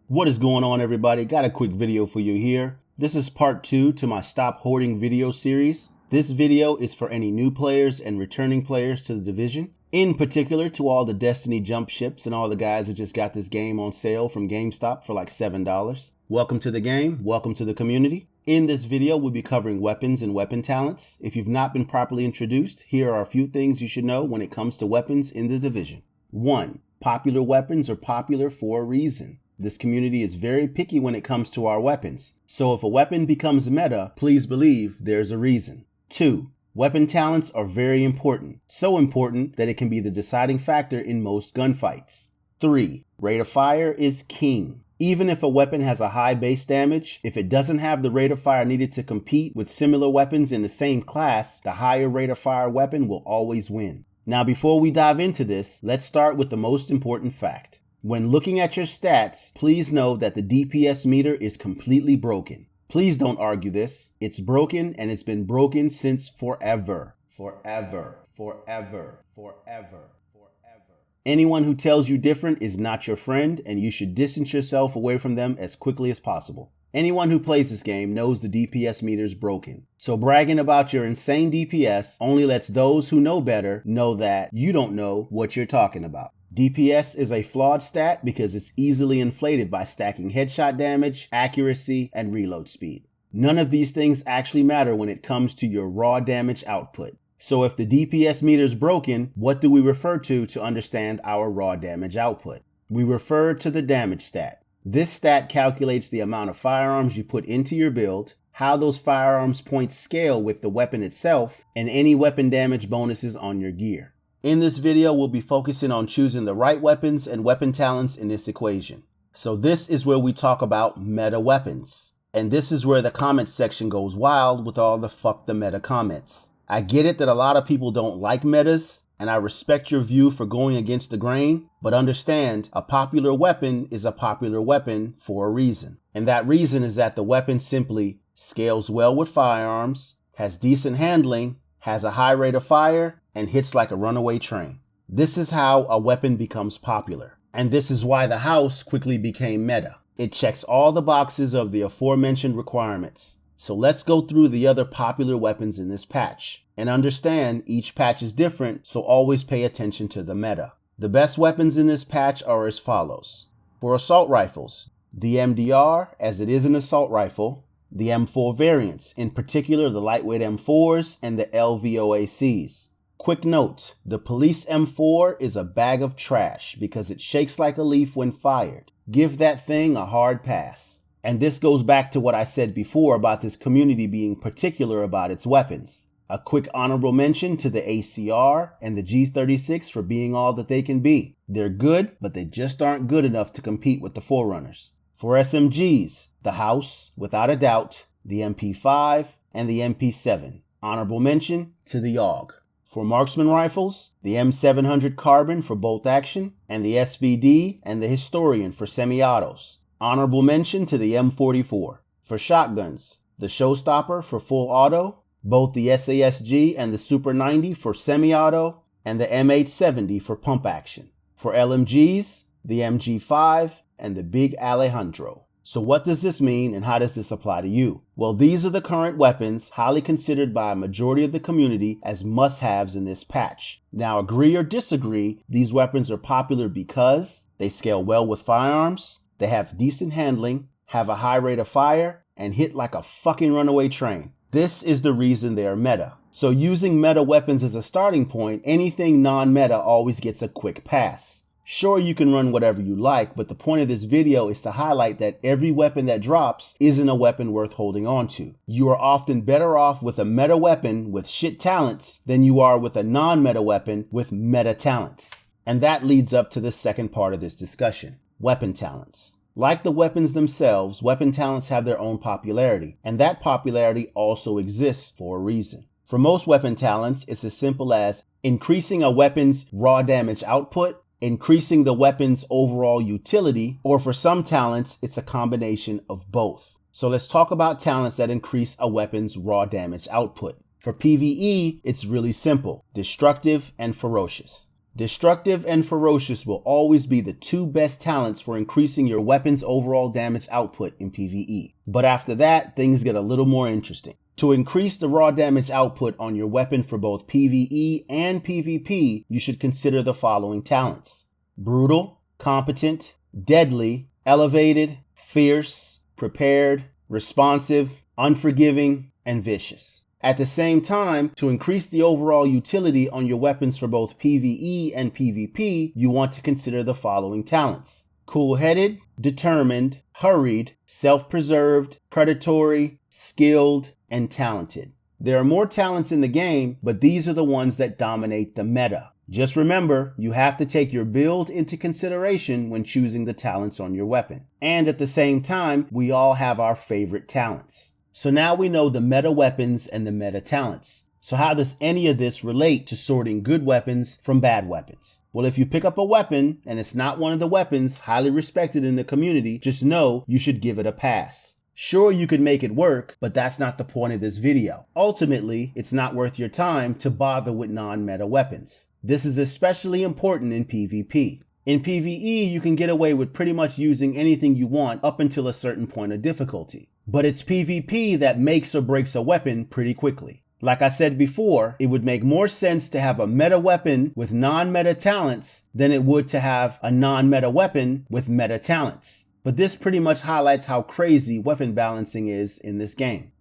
What is going on, everybody? Got a quick video for you here. This is part 2 to my Stop Hoarding video series. This video is for any new players and returning players to the division. In particular, to all the Destiny jump ships and all the guys that just got this game on sale from GameStop for like $7. Welcome to the game. Welcome to the community. In this video, we'll be covering weapons and weapon talents. If you've not been properly introduced, here are a few things you should know when it comes to weapons in the division. 1. Popular weapons are popular for a reason. This community is very picky when it comes to our weapons. So if a weapon becomes meta, please believe there's a reason. 2. Weapon talents are very important. So important that it can be the deciding factor in most gunfights. 3. Rate of fire is king. Even if a weapon has a high base damage, if it doesn't have the rate of fire needed to compete with similar weapons in the same class, the higher rate of fire weapon will always win. Now before we dive into this, let's start with the most important fact. When looking at your stats, please know that the DPS meter is completely broken. Please don't argue this. It's broken, and it's been broken since forever. Forever. Forever. Forever. Forever. Anyone who tells you different is not your friend, and you should distance yourself away from them as quickly as possible. Anyone who plays this game knows the DPS meter is broken. So bragging about your insane DPS only lets those who know better know that you don't know what you're talking about. DPS is a flawed stat because it's easily inflated by stacking headshot damage, accuracy, and reload speed. None of these things actually matter when it comes to your raw damage output. So if the DPS meter is broken, what do we refer to understand our raw damage output? We refer to the damage stat. This stat calculates the amount of firearms you put into your build, how those firearms points scale with the weapon itself, and any weapon damage bonuses on your gear. In this video, we'll be focusing on choosing the right weapons and weapon talents in this equation. So this is where we talk about meta weapons. And this is where the comment section goes wild with all the fuck the meta comments. I get it that a lot of people don't like metas, and I respect your view for going against the grain, but understand a popular weapon is a popular weapon for a reason. And that reason is that the weapon simply scales well with firearms, has decent handling, has a high rate of fire, and hits like a runaway train. This is how a weapon becomes popular. And this is why the house quickly became meta. It checks all the boxes of the aforementioned requirements. So let's go through the other popular weapons in this patch. And understand each patch is different, so always pay attention to the meta. The best weapons in this patch are as follows. For assault rifles, the MDR, as it is an assault rifle, the M4 variants, in particular the lightweight M4s and the LVOACs. Quick note, the police M4 is a bag of trash because it shakes like a leaf when fired. Give that thing a hard pass. And this goes back to what I said before about this community being particular about its weapons. A quick honorable mention to the ACR and the G36 for being all that they can be. They're good, but they just aren't good enough to compete with the Forerunners. For SMGs, the House, without a doubt, the MP5, and the MP7. Honorable mention to the AUG. For marksman rifles, the M700 Carbon for bolt action, and the SVD and the Historian for semi-autos. Honorable mention to the M44. For shotguns, the Showstopper for full auto, both the SASG and the Super 90 for semi-auto, and the M870 for pump action. For LMGs, the MG5 and the Big Alejandro. So what does this mean and how does this apply to you? Well, these are the current weapons highly considered by a majority of the community as must-haves in this patch. Now, agree or disagree, these weapons are popular because they scale well with firearms, they have decent handling, have a high rate of fire, and hit like a fucking runaway train. This is the reason they are meta. So using meta weapons as a starting point, anything non-meta always gets a quick pass. Sure, you can run whatever you like, but the point of this video is to highlight that every weapon that drops isn't a weapon worth holding on to. You are often better off with a meta weapon with shit talents than you are with a non-meta weapon with meta talents. And that leads up to the second part of this discussion, weapon talents. Like the weapons themselves, weapon talents have their own popularity, and that popularity also exists for a reason. For most weapon talents, it's as simple as increasing a weapon's raw damage output, increasing the weapon's overall utility, or for some talents, it's a combination of both. So let's talk about talents that increase a weapon's raw damage output. For PvE, it's really simple, destructive and ferocious. Destructive and Ferocious will always be the two best talents for increasing your weapon's overall damage output in PvE. But after that, things get a little more interesting. To increase the raw damage output on your weapon for both PvE and PvP, you should consider the following talents: Brutal, Competent, Deadly, Elevated, Fierce, Prepared, Responsive, Unforgiving, and Vicious. At the same time, to increase the overall utility on your weapons for both PvE and PvP, you want to consider the following talents: Cool-Headed, Determined, Hurried, Self-Preserved, Predatory, Skilled, and Talented. There are more talents in the game, but these are the ones that dominate the meta. Just remember, you have to take your build into consideration when choosing the talents on your weapon. And at the same time, we all have our favorite talents. So now we know the meta weapons and the meta talents. So how does any of this relate to sorting good weapons from bad weapons? Well, if you pick up a weapon and it's not one of the weapons highly respected in the community, just know you should give it a pass. Sure, you could make it work, but that's not the point of this video. Ultimately, it's not worth your time to bother with non-meta weapons. This is especially important in PvP. In PvE, you can get away with pretty much using anything you want up until a certain point of difficulty. But it's PvP that makes or breaks a weapon pretty quickly. Like I said before, it would make more sense to have a meta weapon with non-meta talents than it would to have a non-meta weapon with meta talents. But this pretty much highlights how crazy weapon balancing is in this game.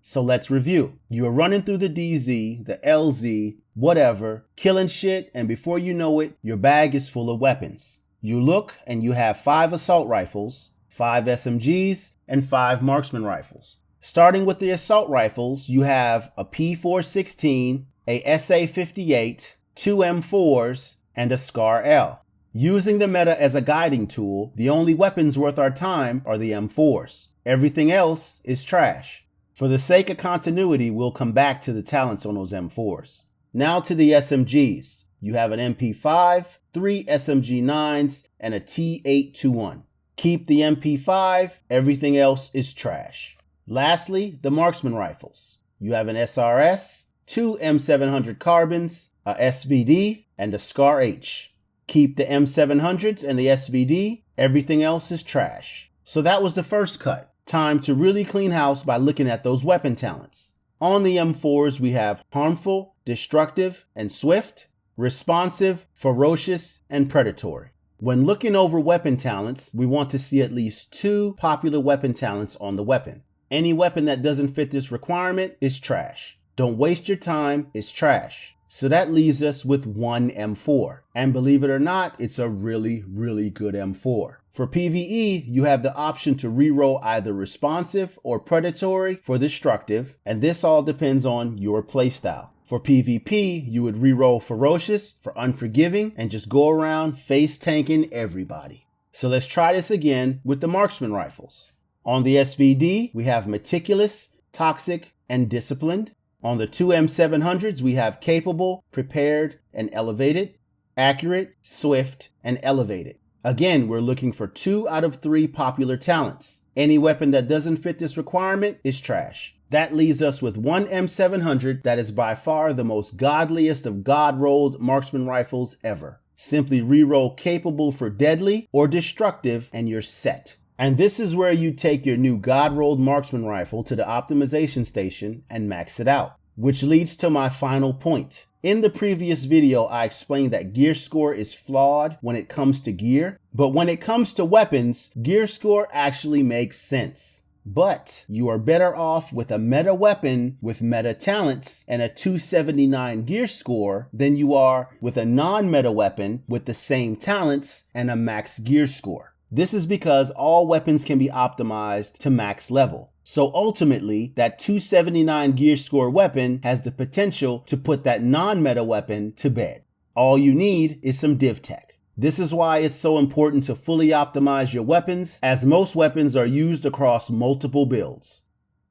So let's review. You are running through the DZ, the LZ, whatever, killing shit, and before you know it, your bag is full of weapons. You look and you have 5 assault rifles, 5 SMGs, and 5 marksman rifles. Starting with the assault rifles, you have a P416, a SA58, 2 M4s, and a SCAR L. Using the meta as a guiding tool, the only weapons worth our time are the M4s. Everything else is trash. For the sake of continuity, we'll come back to the talents on those M4s. Now to the SMGs. You have an MP5, 3 SMG9s, and a T821. Keep the MP5, everything else is trash. Lastly, the marksman rifles. You have an SRS, 2 M700 carbons, a SVD, and a SCAR H. Keep the M700s and the SVD, everything else is trash. So that was the first cut. Time to really clean house by looking at those weapon talents. On the M4s, we have Harmful, Destructive, and Swift, Responsive, Ferocious, and Predatory. When looking over weapon talents, we want to see at least 2 popular weapon talents on the weapon. Any weapon that doesn't fit this requirement is trash. Don't waste your time, it's trash. So that leaves us with 1 M4. And believe it or not, it's a really, really good M4. For PvE, you have the option to reroll either Responsive or Predatory for Destructive, and this all depends on your playstyle. For PvP, you would reroll Ferocious for Unforgiving and just go around face tanking everybody. So let's try this again with the marksman rifles. On the SVD, we have Meticulous, Toxic, and Disciplined. On the 2 M700s, we have Capable, Prepared, and Elevated, Accurate, Swift, and Elevated. Again, we're looking for 2 out of 3 popular talents. Any weapon that doesn't fit this requirement is trash. That leaves us with 1 M700 that is by far the most godliest of god-rolled marksman rifles ever. Simply reroll Capable for Deadly or Destructive and you're set. And this is where you take your new god-rolled marksman rifle to the optimization station and max it out. Which leads to my final point. In the previous video, I explained that gear score is flawed when it comes to gear, but when it comes to weapons, gear score actually makes sense. But you are better off with a meta weapon with meta talents and a 279 gear score than you are with a non-meta weapon with the same talents and a max gear score. This is because all weapons can be optimized to max level. So ultimately, that 279 gear score weapon has the potential to put that non-meta weapon to bed. All you need is some div tech. This is why it's so important to fully optimize your weapons, as most weapons are used across multiple builds.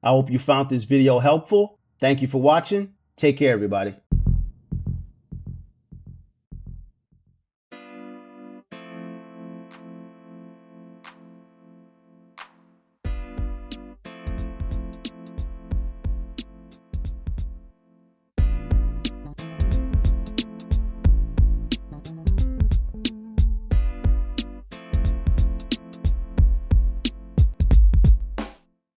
I hope you found this video helpful. Thank you for watching. Take care, everybody.